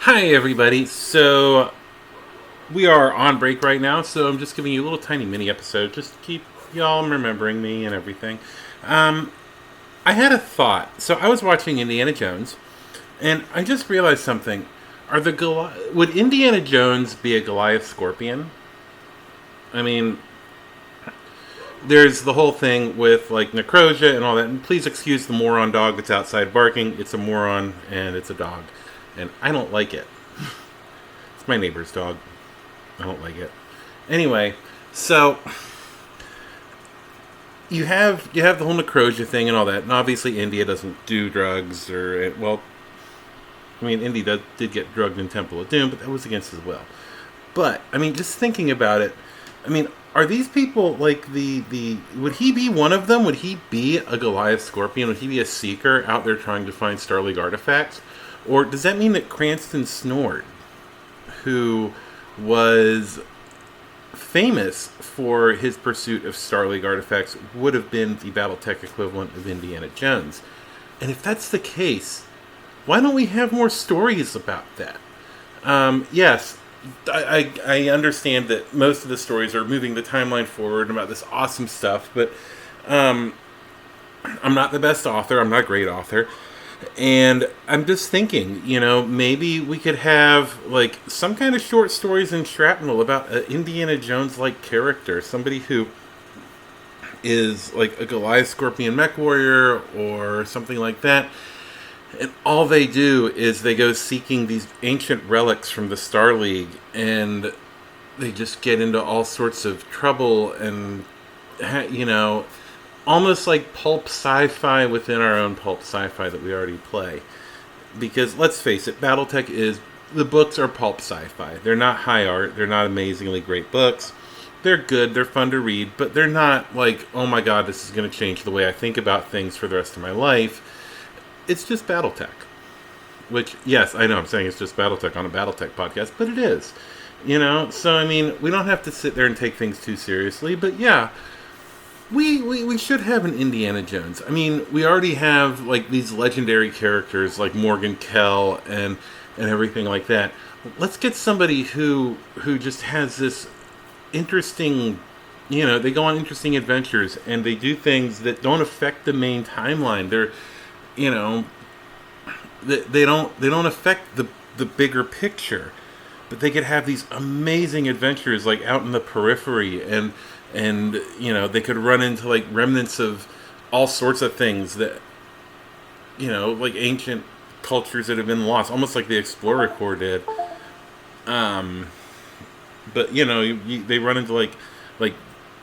Hi, everybody. So, we are on break right now, so I'm just giving you a little tiny mini episode just to keep y'all remembering me and everything. Um, I had a thought. So, I was watching Indiana Jones, and I just realized something. Would Indiana Jones be a Goliath Scorpion? I mean, there's the whole thing with like necrosia and all that. And please excuse the moron dog that's outside barking. It's a moron and it's a dog, and I don't like it. It's my neighbor's dog. I don't like it. Anyway, so you have the whole necrosia thing and all that, and obviously India doesn't do drugs or well, I mean India did get drugged in Temple of Doom, but that was against his will. But I mean, just thinking about it, I mean, are these people like the would he be one of them? Would he be a Goliath Scorpion? Would he be a seeker out there trying to find Star League artifacts? Or does that mean that Cranston Snord, who was famous for his pursuit of Star League artifacts, would have been the BattleTech equivalent of Indiana Jones? And if that's the case, why don't we have more stories about that? Yes, I understand that most of the stories are moving the timeline forward about this awesome stuff, but um, I'm not the best author. I'm not a great author. And I'm just thinking, maybe we could have like some kind of short stories in Shrapnel about an Indiana Jones like character, somebody who is like a Goliath Scorpion mech warrior or something like that. And all they do is they go seeking these ancient relics from the Star League, and they just get into all sorts of trouble and, almost like pulp sci-fi within our own pulp sci-fi that we already play. Because let's face it, the books are pulp sci-fi. They're not high art. They're not amazingly great books. They're good. They're fun to read, but they're not like, oh my god, this is going to change the way I think about things for the rest of my life. It's just BattleTech. Which, yes, I know I'm saying it's just BattleTech on a BattleTech podcast, but it is. So I mean, we don't have to sit there and take things too seriously, but yeah, we should have an Indiana Jones. I mean, we already have like these legendary characters like Morgan Kell and everything like that. Let's get somebody who just has this interesting, they go on interesting adventures and they do things that don't affect the main timeline. They're, you know, they don't affect the bigger picture, but they could have these amazing adventures like out in the periphery, and they could run into like remnants of all sorts of things that, like ancient cultures that have been lost, almost like the Explorer Corps did. But they run into like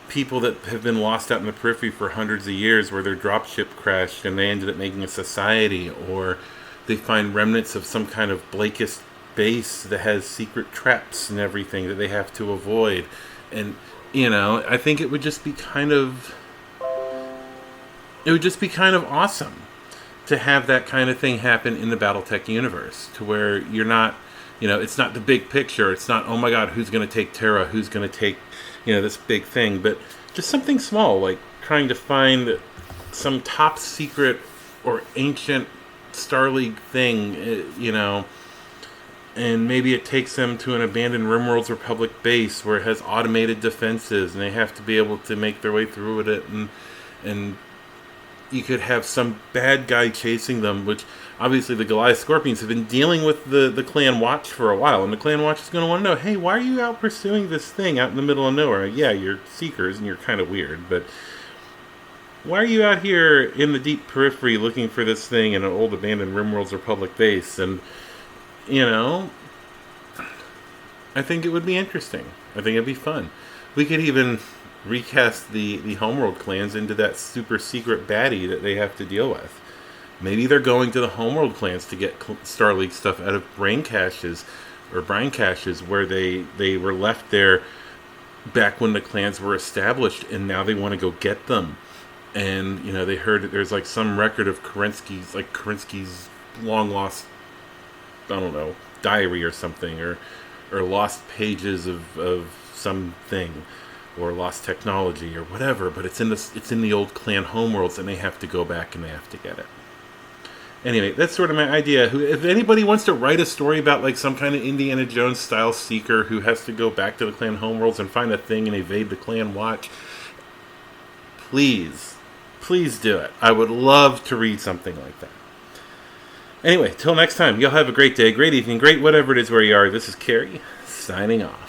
people that have been lost out in the periphery for hundreds of years, where their dropship crashed and they ended up making a society, or they find remnants of some kind of Blakist base that has secret traps and everything that they have to avoid. And I think it would just be kind of awesome to have that kind of thing happen in the BattleTech universe, to where you're not, it's not the big picture. It's not, oh my god, who's going to take Terra? Who's going to take, this big thing? But just something small, like trying to find some top secret or ancient Star League thing, and maybe it takes them to an abandoned RimWorld's Republic base where it has automated defenses, and they have to be able to make their way through with it, and you could have some bad guy chasing them, which obviously the Goliath Scorpions have been dealing with the Clan Watch for a while, and the Clan Watch is going to want to know, hey, why are you out pursuing this thing out in the middle of nowhere? Yeah, you're seekers and you're kind of weird, but why are you out here in the deep periphery looking for this thing in an old abandoned RimWorld's Republic base? And I think it would be interesting. I think it'd be fun. We could even recast the Homeworld clans into that super secret baddie that they have to deal with. Maybe they're going to the Homeworld clans to get Star League stuff out of brine caches, where they were left there back when the clans were established, and now they want to go get them. And they heard that there's like some record of Kerensky's long lost, I don't know, diary or something, or lost pages of something, or lost technology or whatever, but it's in the old clan homeworlds, and they have to go back and they have to get it. Anyway, that's sort of my idea. If anybody wants to write a story about like some kind of Indiana Jones style seeker who has to go back to the clan homeworlds and find a thing and evade the clan watch, please do it. I would love to read something like that. Anyway, till next time, y'all have a great day, great evening, great whatever it is where you are. This is Carrie, signing off.